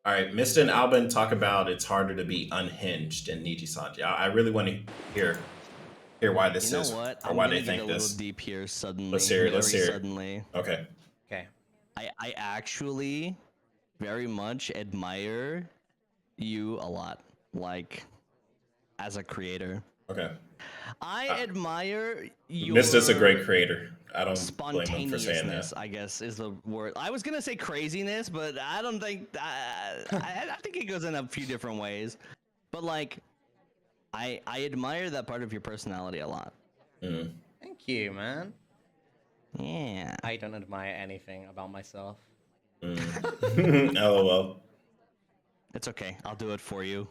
All right, Mr. and Alban talk about it's harder to be unhinged in Nijisanji. I really want to hear why this You know is what? or I'm why gonna they get think a little this. deep here suddenly. Let's hear it. Let's Very hear suddenly. it. Okay. Okay. I actually very much admire you a lot, like as a creator. Okay. I admire your Mista's a great creator. I don't blame him for saying spontaneousness, that. I guess is the word. I was gonna say craziness, but I don't think I think it goes in a few different ways. But like, I admire that part of your personality a lot. Mm. Thank you, man. Yeah. I don't admire anything about myself. LOL. It's okay. I'll do it for you.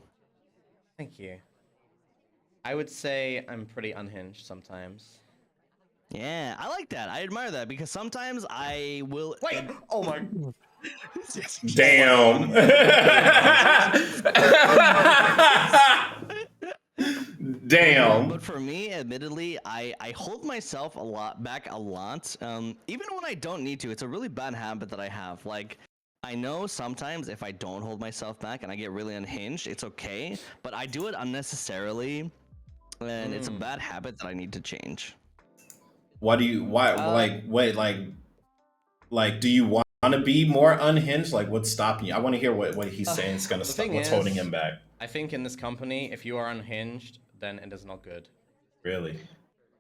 Thank you. I would say I'm pretty unhinged sometimes. Yeah, I like that. I admire that because sometimes I will. Wait! Oh my... Damn. Damn. But for me, admittedly, I hold myself back a lot. Even when I don't need to, it's a really bad habit that I have. Like, I know sometimes if I don't hold myself back and I get really unhinged, it's okay. But I do it unnecessarily, and it's a bad habit that I need to change. Why do you? Why? Wait. Do you want to be more unhinged? Like, what's stopping you? I want to hear what he's saying is gonna stop. What's holding him back? I think in this company, if you are unhinged, then it is not good. Really?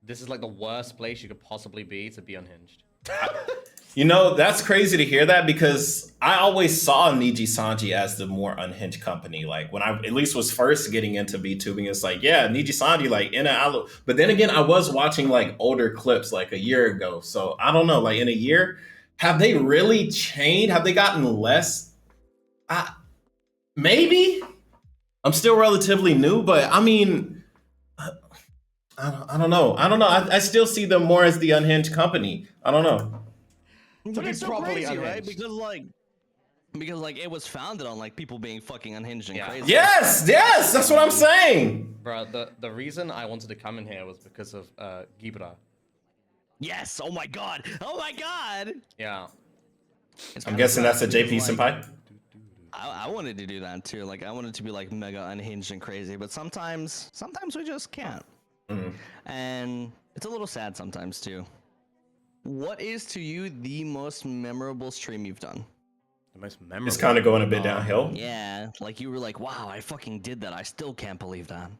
This is like the worst place you could possibly be to be unhinged. You know, that's crazy to hear that because I always saw Nijisanji as the more unhinged company. Like when I at least was first getting into VTubing, it's like, yeah, Nijisanji, like in and out. But then again, I was watching like older clips like a year ago. So I don't know, like in a year, have they really changed? Have they gotten less? Maybe. I'm still relatively new, but I mean, I don't know. I still see them more as the unhinged company. I don't know. But it's so properly crazy, right? unhinged. Because like it was founded on like people being fucking unhinged and crazy. Yes, that's what I'm saying. Bro, the reason I wanted to come in here was because of Gibra. Yes. Oh my god. Oh my god. Yeah. I'm guessing that's a JP senpai. I wanted to do that too. Like I wanted to be like mega unhinged and crazy, but sometimes we just can't. And it's a little sad sometimes too. What is to you the most memorable stream you've done? The most memorable. It's kind of going a bit downhill. Yeah, like you were like, wow, I fucking did that. I still can't believe that.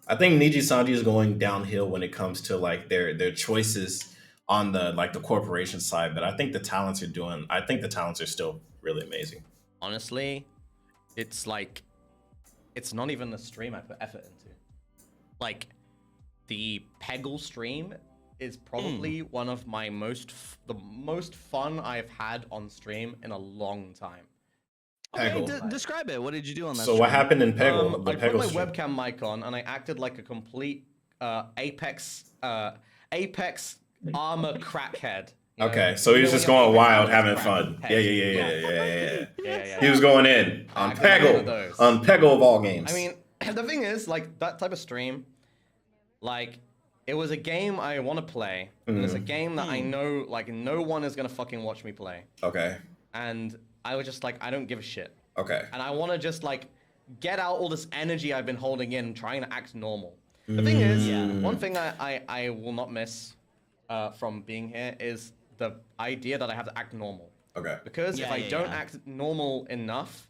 I think Nijisanji is going downhill when it comes to like their choices on the like the corporation side, but I think the talents are still really amazing. Honestly, it's like it's not even a stream I put effort into. Like the Peggle stream is probably one of my the most fun I've had on stream in a long time. Okay, describe it. What did you do on that? So what happened in Peggle? I put my webcam mic on and I acted like a complete Apex armor crackhead. Okay, so he was just going wild, having fun. Yeah. He was going in on Peggle, of all games. I mean, the thing is, like that type of stream, like. It was a game I want to play, and it's a game that I know, like, no one is gonna fucking watch me play. Okay. And I was just like, I don't give a shit. Okay. And I want to just, like, get out all this energy I've been holding in, trying to act normal. The thing is, one thing I will not miss from being here is the idea that I have to act normal. Okay. Because if I don't act normal enough,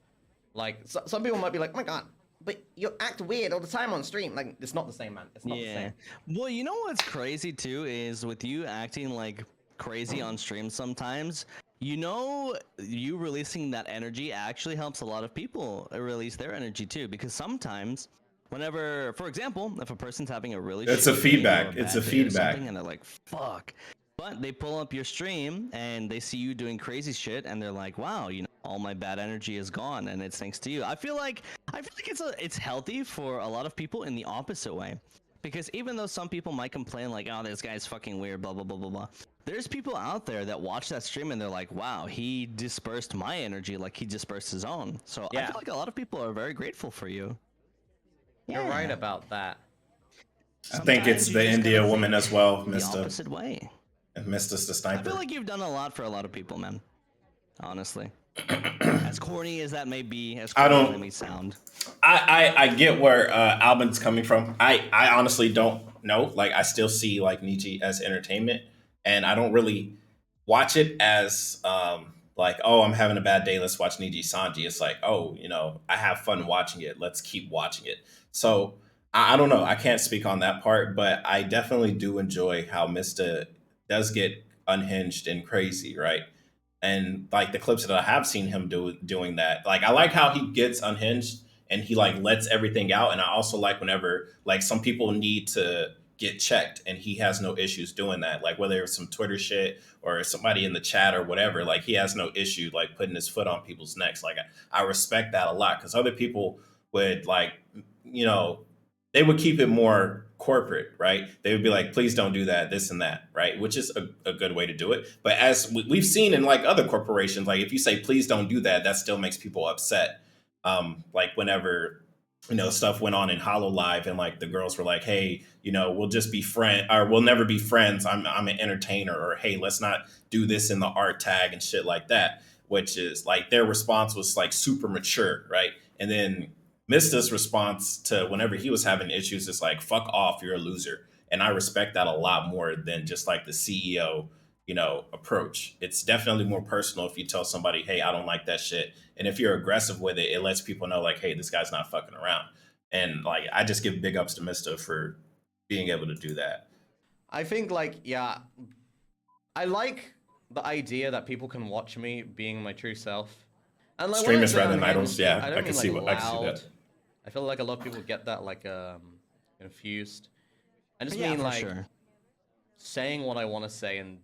like, some people might be like, oh my god, but you act weird all the time on stream. Like, it's not the same, man. It's not the same. Well, you know what's crazy, too, is with you acting, like, crazy on stream sometimes, you know, you releasing that energy actually helps a lot of people release their energy, too. Because sometimes, whenever, for example, if a person's having a really it's a feedback. And they're like, fuck. But they pull up your stream and they see you doing crazy shit and they're like, wow, you know, all my bad energy is gone and it's thanks to you. I feel like it's healthy for a lot of people in the opposite way. Because even though some people might complain like, oh, this guy's fucking weird, blah, blah, blah, blah, blah. There's people out there that watch that stream and they're like, wow, he dispersed my energy like he dispersed his own. So I feel like a lot of people are very grateful for you. You're right about that. I think it's the India woman as well, Mysta. The opposite way. And Mysta's the sniper. I feel like you've done a lot for a lot of people, man. Honestly. as corny as that may be, as I corny as don't- that may sound. I get where Albin's coming from. I honestly don't know. Like, I still see like Niji as entertainment, and I don't really watch it as like, oh, I'm having a bad day, let's watch Nijisanji. It's like, oh, you know, I have fun watching it, let's keep watching it. So I don't know. I can't speak on that part, but I definitely do enjoy how Mysta does get unhinged and crazy, right? And like the clips that I have seen him doing that, like I like how he gets unhinged and he like lets everything out. And I also like whenever like some people need to get checked and he has no issues doing that. Like whether it's some Twitter shit or somebody in the chat or whatever, like he has no issue like putting his foot on people's necks. Like I respect that a lot because other people would like, you know, they would keep it more corporate, right? They would be like, please don't do that, this and that, right? Which is a good way to do it. But as we've seen in like other corporations, like if you say, please don't do that, that still makes people upset. Like whenever, you know, stuff went on in Hollow Live and like the girls were like, hey, you know, we'll just be friends or we'll never be friends. I'm an entertainer, or hey, let's not do this in the art tag and shit like that, which is like their response was like super mature, right? And then Mysta's response to whenever he was having issues is like, fuck off, you're a loser. And I respect that a lot more than just like the CEO, you know, approach. It's definitely more personal if you tell somebody, hey, I don't like that shit. And if you're aggressive with it, it lets people know like, hey, this guy's not fucking around. And like, I just give big ups to Mysta for being able to do that. I think like, yeah, I like the idea that people can watch me being my true self. And like, Stream when I is say rather than unhinged, idols. Yeah, I don't I can mean see like what I can see loud. that. I feel like a lot of people get that like confused. I just Yeah, mean for like sure. saying what I want to say and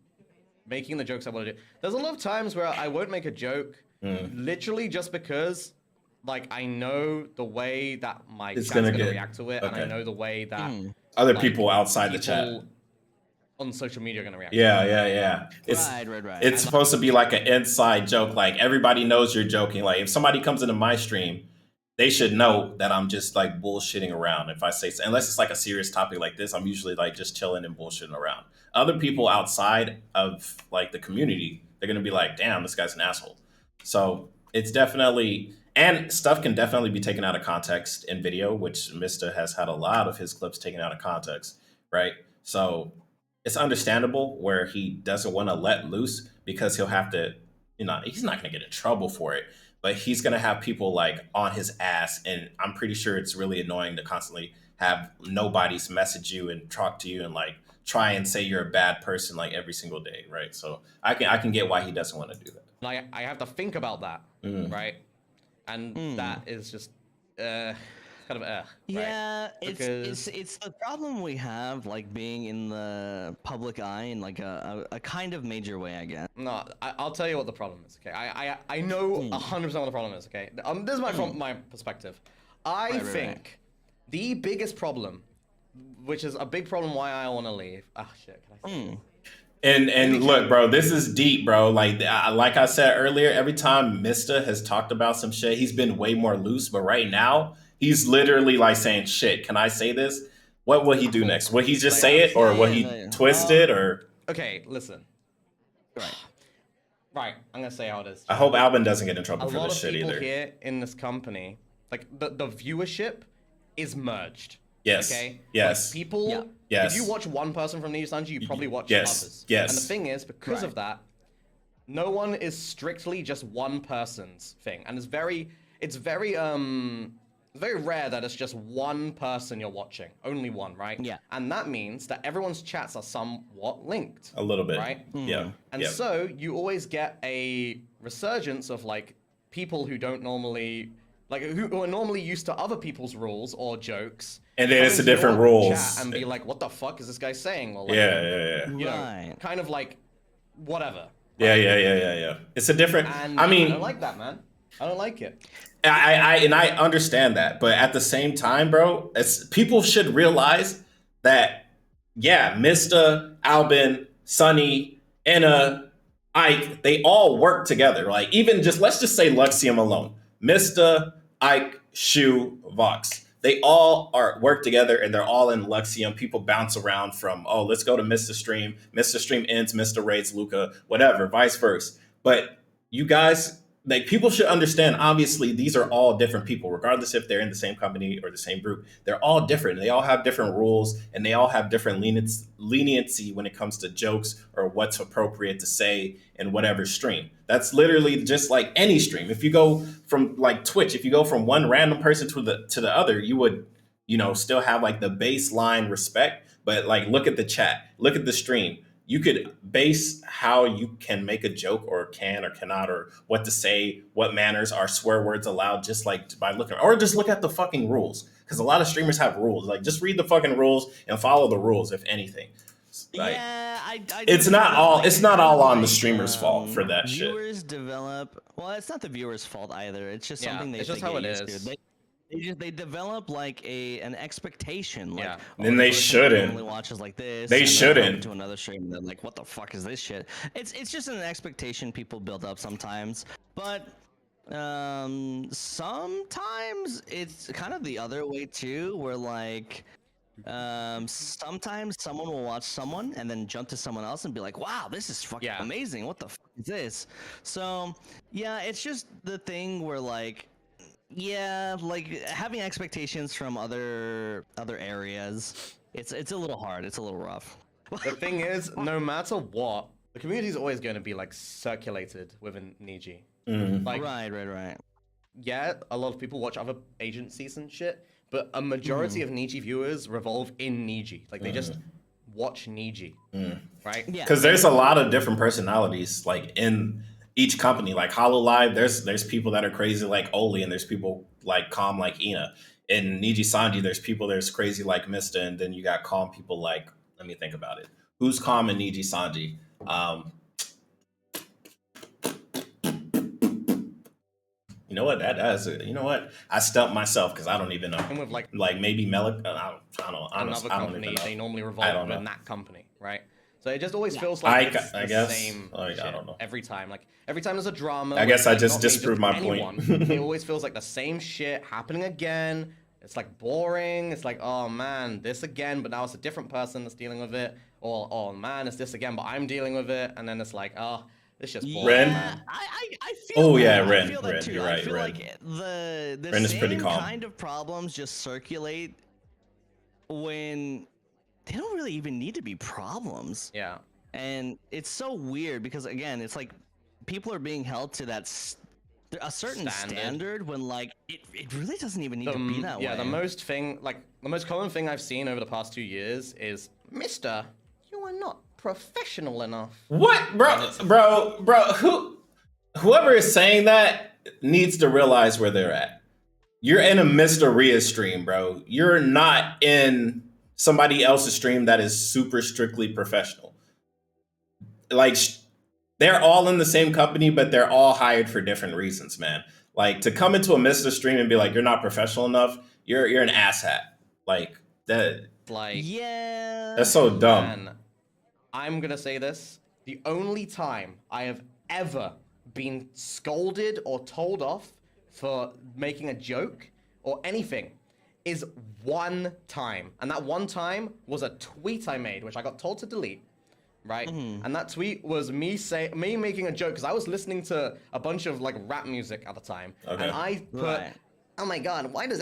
making the jokes I want to do. There's a lot of times where I won't make a joke literally just because like I know the way that my It's chat's gonna gonna get- react to it, and I okay. know the way that Other like, people outside the chat. people on social media are gonna react. Yeah, yeah, yeah. It's Right. it's supposed to be like an inside joke. Like everybody knows you're joking. Like if somebody comes into my stream, they should know that I'm just like bullshitting around. If I say, unless it's like a serious topic like this, I'm usually like just chilling and bullshitting around. Other people outside of like the community, they're gonna be like, damn, this guy's an asshole. So it's definitely, and stuff can definitely be taken out of context in video, which Mysta has had a lot of his clips taken out of context, right? So it's understandable where he doesn't want to let loose because he'll have to, you know, he's not going to get in trouble for it, but he's going to have people like on his ass. And I'm pretty sure it's really annoying to constantly have nobody's message you and talk to you and like try and say you're a bad person like every single day, right? So I can get why he doesn't want to do that. And I have to think about that, right? And that is just kind of right? Yeah, Because- it's the problem we have, like being in the public eye in like a kind of major way, I guess. No, I'll tell you what the problem is. Okay, I know 100% what the problem is. Okay, this is my perspective. I think the biggest problem, which is a big problem why I want to leave. Ah, shit. Can I say? And look, bro, this is deep, bro. Like I said earlier, every time Mysta has talked about some shit, he's been way more loose. But right now, he's literally like saying, "Shit, can I say this?" What will he do next? Will he just say it, or will he twist it, or? Okay, listen. Right, I'm gonna say how it is. I hope Albin doesn't get in trouble A for lot this of shit people either. here in this company, like the viewership, is merged. Yes. Okay. Yes. Like people. Yeah. Yes. If you watch one person from Nijisanji, you probably watch Yes. others. Yes. And the thing is, because of that, no one is strictly just one person's thing, and it's very rare that it's just one person you're watching, only one, right? Yeah. And that means that everyone's chats are somewhat linked. A little bit. Right? Yeah. And yeah. so you always get a resurgence of like people who don't normally who are normally used to other people's rules or jokes. And then come it's a into your different rules. chat and be like, what the fuck is this guy saying? Or like, Yeah. you know, Right. kind of like whatever. Yeah. It's a different. And I mean, I don't like that, man. I don't like it. I understand that, but at the same time, bro, people should realize that, yeah, Mysta, Albin, Sunny, Anna, Ike, they all work together. Like even just let's just say Luxium alone, Mysta, Ike, Shu, Vox. They all work together and they're all in Luxium. People bounce around from, oh, let's go to Mysta stream ends, Mysta raids Luca, whatever, vice versa. But you guys like people should understand, obviously these are all different people, regardless if they're in the same company or the same group. They're all different. They all have different rules, and they all have different leniency when it comes to jokes or what's appropriate to say in whatever stream. That's literally just like any stream. If you go from like Twitch, if you go from one random person to the other, you would, still have like the baseline respect. But like, look at the chat, look at the stream. You could base how you can make a joke or can or cannot, or what to say, what manners are swear words allowed, just like by looking, or just look at the fucking rules. Because a lot of streamers have rules. Like, just read the fucking rules and follow the rules, if anything. Like, yeah, I it's not all it's not all on the streamer's fault for that shit. Viewers develop. Well, it's not the viewer's fault either. It's just something it's just they how get it used is. to. They develop like an expectation. Like, Yeah. Then they this person shouldn't. Normally watches like this. They and then shouldn't. go To another stream, and they're like, "What the fuck is this shit?" It's just an expectation people build up sometimes, but sometimes it's kind of the other way too, where like sometimes someone will watch someone and then jump to someone else and be like, wow, this is fucking amazing, what the fuck is this? So yeah, it's just the thing where like, yeah, like having expectations from other areas, it's a little hard, it's a little rough. The thing is, no matter what, the community is always going to be like circulated within Niji. Like, Right. yeah, a lot of people watch other agencies and shit, but a majority of Niji viewers revolve in Niji. Like, they just watch Niji, right? Yeah. Because there's a lot of different personalities, like in each company. Like Hololive, there's people that are crazy like Oli, and there's people like calm like Ina. In Nijisanji, there's crazy like Mysta, and then you got calm people like, let me think about it. Who's calm in Nijisanji? You know what? You know what? I stumped myself because I don't even know. And with like maybe Melic. I don't know. another I don't company, even know. they normally I revolve don't within know. that company, right? So it just always feels like it's I the guess. same Like, I shit don't know. every time. Like every time there's a drama. I guess I like, just not me, disproved my point. anyone, it always feels like the same shit happening again. It's like boring. It's like, oh man, this again, but now it's a different person that's dealing with it. Or oh man, it's this again, but I'm dealing with it. And then it's like, oh, it's just boring. Ren? Yeah, I feel Oh, that. yeah, I Ren, feel that Ren, too. you're I right, feel Ren. like the Ren is pretty same calm. kind of problems just circulate when they don't really even need to be problems. Yeah. And it's so weird because again, it's like people are being held to a certain standard when like it really doesn't even need to be that way. Yeah, the most common thing I've seen over the past 2 years is, Mister, you are not professional enough. What, bro? Whoever is saying that needs to realize where they're at. You're in a Mr. Rhea stream, bro. You're not in somebody else's stream that is super strictly professional. Like, they're all in the same company, but they're all hired for different reasons, man. Like, to come into a Mr. stream and be like, you're not professional enough, you're an asshat. Like, that. Like, yeah, That's so dumb. man, I'm gonna say this. The only time I have ever been scolded or told off for making a joke or anything is one time. And that one time was a tweet I made, which I got told to delete. Right? And that tweet was me making a joke because I was listening to a bunch of like rap music at the time. Okay. And I put, oh my god, why does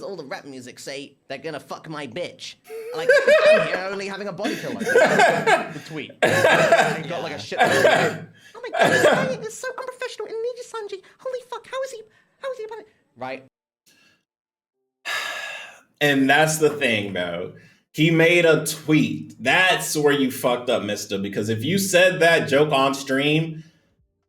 all the rap music say they're gonna fuck my bitch? Like, I'm here only having a body pillow. The tweet. It got like a shit. Oh my god, this guy is so unprofessional in Nijisanji. Holy fuck, how is he about it? Right? And that's the thing, bro. He made a tweet. That's where you fucked up, Mysta. Because if you said that joke on stream,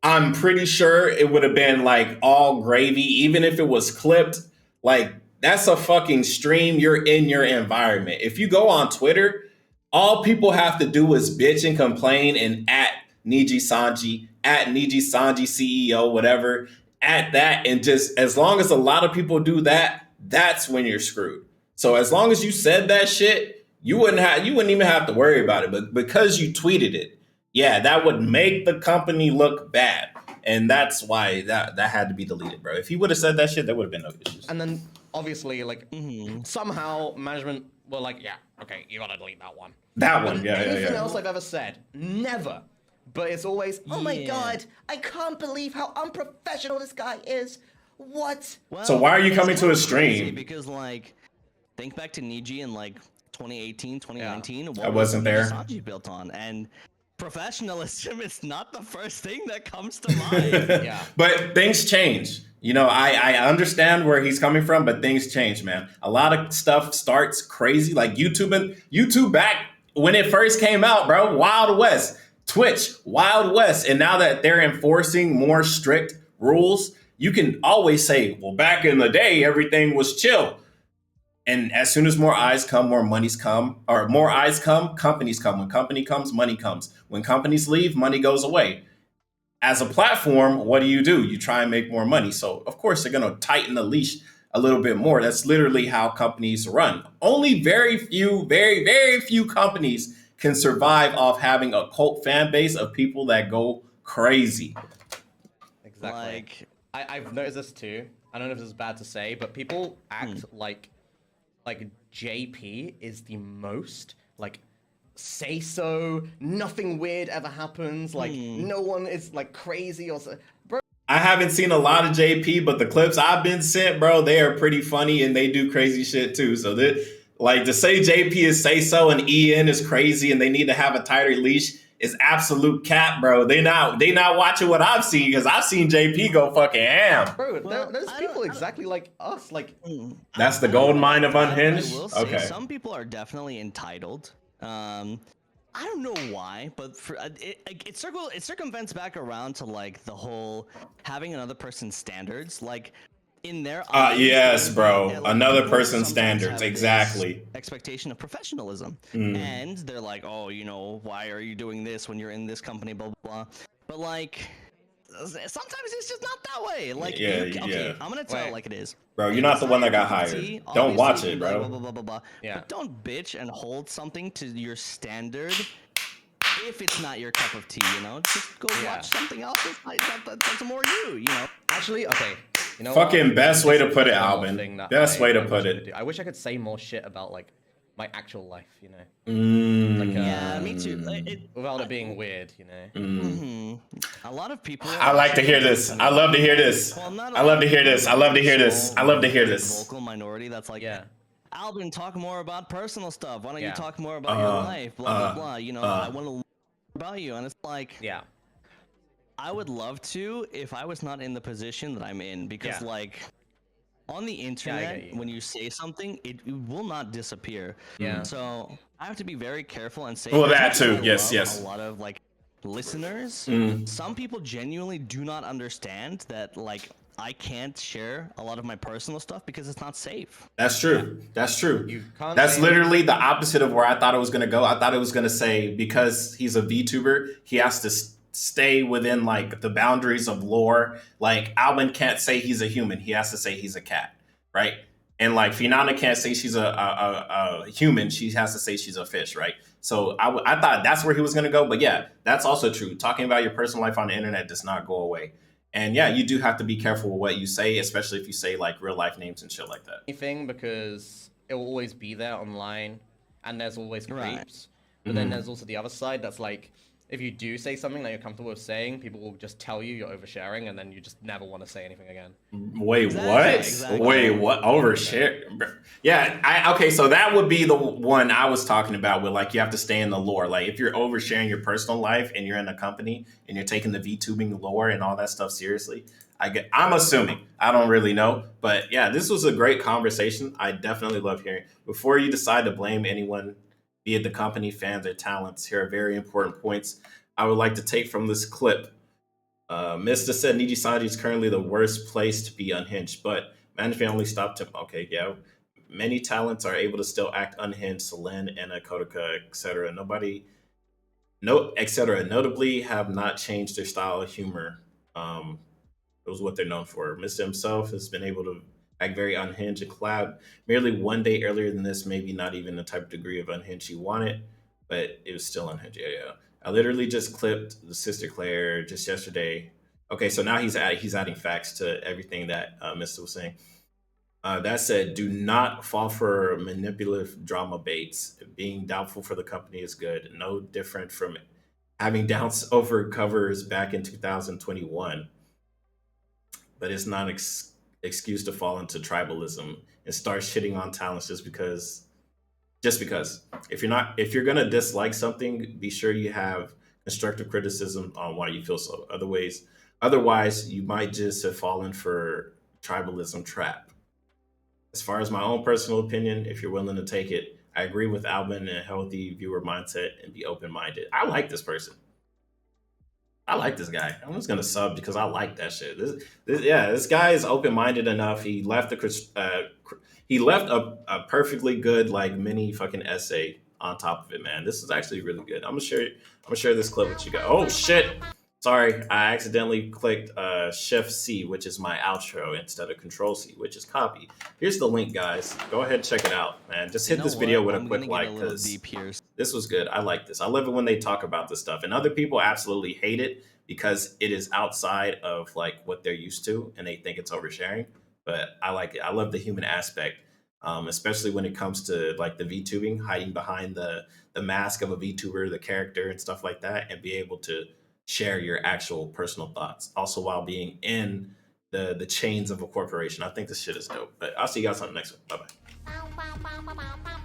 I'm pretty sure it would have been like all gravy, even if it was clipped. Like, that's a fucking stream. You're in your environment. If you go on Twitter, all people have to do is bitch and complain and at Nijisanji, at Nijisanji CEO, whatever, at that. And just as long as a lot of people do that, that's when you're screwed. So as long as you said that shit, you wouldn't even have to worry about it. But because you tweeted it, yeah, that would make the company look bad. And that's why that had to be deleted, bro. If he would have said that shit, there would have been no issues. And then obviously, like, somehow management were like, yeah, okay, you gotta delete that one. That one, yeah. Anything else I've ever said, never but it's always, oh my Yeah. god, I can't believe how unprofessional this guy is. What? Well, So why are you it's coming to a kinda crazy stream? Because like, think back to Niji in like 2018, 2019. I What wasn't there. Nijisanji built on? And professionalism is not the first thing that comes to mind. Yeah. But things change. You know, I understand where he's coming from, but things change, man. A lot of stuff starts crazy, like YouTube back when it first came out, bro. Wild West, Twitch, Wild West, and now that they're enforcing more strict rules, you can always say, "Well, back in the day, everything was chill." And as soon as more eyes come, more monies come, or more eyes come, companies come. When company comes, money comes. When companies leave, money goes away. As a platform, what do? You try and make more money. So of course they're going to tighten the leash a little bit more. That's literally how companies run. Only very few companies can survive off having a cult fan base of people that go crazy. Exactly. Like, I've noticed this too. I don't know if this is bad to say, but people act like JP is the most like say so, nothing weird ever happens, like no one is like crazy or so. Bro, I haven't seen a lot of JP, but the clips I've been sent, bro, they are pretty funny and they do crazy shit too. So that, like, to say JP is say so and EN is crazy and they need to have a tighter leash is absolute cap, bro. They not watching what I've seen, because I've seen JP go fucking ham. bro, Well, there's I people don't- exactly like us, like That's the gold mine of But Unhinged. I will say Okay. some people are definitely entitled. I don't know why, but for it circumvents back around to like the whole having another person's standards, like in their eyes. Yes, bro. like, Another people person's sometimes standards. have this Exactly. Expectation of professionalism, Mm. and they're like, oh, you know, why are you doing this when you're in this company, blah blah blah. But like, sometimes it's just not that way. Like, Yeah, okay, yeah. I'm gonna tell it Wait. like it is. Bro, you're If not it's the one that your got cup of hired. tea, Don't watch obviously it, you'd be like, bro. blah, blah, blah, blah, blah. Yeah. But don't bitch and hold something to your standard if it's not your cup of tea, you know? Just go Yeah. watch something else that's more you know? actually okay. You know Fucking what? best way to This put it, is one more Alvin. thing that Best way to wish put I it. could do. I wish I could say more shit about like my actual life, you know, Mm. Yeah, me too. without it being weird, you know. Mm. A lot of people. I like to hear this. I love to hear this. Well, not a I lot love of to hear people, this. I love to hear this. small, I love to hear very this. Vocal minority that's like, Yeah. Alvin, talk more about personal stuff. Why don't Yeah. you talk more about your life? Blah blah blah. You know, I want to learn about you, and it's like, Yeah. I would love to if I was not in the position that I'm in, because Yeah. like on the internet, get you. when you say something, it will not disappear. Yeah. So I have to be very careful and say. Well, as that much as too. I Yes, love yes. A lot of like listeners. Mm. Some people genuinely do not understand that like I can't share a lot of my personal stuff because it's not safe. That's true. That's true. You can't That's say- literally the opposite of where I thought it was going to go. I thought it was going to say because he's a VTuber, he has to stay within like the boundaries of lore. Like Alvin can't say he's a human; he has to say he's a cat, right? And like Finana can't say she's a human; she has to say she's a fish, right? So I thought that's where he was going to go. But yeah, that's also true. Talking about your personal life on the internet does not go away. And yeah, you do have to be careful with what you say, especially if you say like real life names and shit like that. Anything, because it will always be there online, and there's always creeps. Right. But then there's also the other side that's like, if you do say something that you're comfortable with saying, people will just tell you you're oversharing, and then you just never want to say anything again. Wait, Exactly, what? exactly. Wait, what? Overshare? Yeah, okay, so that would be the one I was talking about with like you have to stay in the lore. Like if you're oversharing your personal life and you're in a company and you're taking the VTubing lore and all that stuff seriously, I'm assuming. I don't really know. But yeah, this was a great conversation. I definitely love hearing. Before you decide to blame anyone, be it the company, fans, or talents, here are very important points I would like to take from this clip. Mysta said Nijisanji is currently the worst place to be unhinged, but management only stopped him. Okay, yeah. Many talents are able to still act unhinged. Selene, Anna, Kodaka, etc. Notably have not changed their style of humor. It was what they're known for. Mysta himself has been able to act very unhinged and collab merely one day earlier than this, maybe not even the type of degree of unhinged you wanted, but it was still unhinged. Yeah. I literally just clipped the Sister Claire just yesterday. Okay, so now he's adding facts to everything that Mysta was saying. That said, do not fall for manipulative drama baits. Being doubtful for the company is good. No different from having doubts over covers back in 2021, but it's not an excuse to fall into tribalism and start shitting on talents just because. If you're gonna dislike something, be sure you have constructive criticism on why you feel so. Otherwise, you might just have fallen for tribalism trap. As far as my own personal opinion, if you're willing to take it, I agree with Alvin and a healthy viewer mindset and be open minded. I like this person. I like this guy. I'm just gonna sub because I like that shit. Yeah, this guy is open minded enough. He left a perfectly good like mini fucking essay on top of it, man. This is actually really good. I'm gonna share this clip with you guys. Oh shit! Sorry, I accidentally clicked Shift C, which is my outro, instead of Control C, which is copy. Here's the link, guys. Go ahead and check it out, man. Just hit this video with a I'm quick gonna get like a little because deep here. this was good. I like this. I love it when they talk about this stuff. And other people absolutely hate it because it is outside of like what they're used to and they think it's oversharing. But I like it. I love the human aspect, especially when it comes to like the VTubing, hiding behind the mask of a VTuber, the character and stuff like that, and be able to share your actual personal thoughts. Also while being in the chains of a corporation. I think this shit is dope. But I'll see you guys on the next one. Bye bye.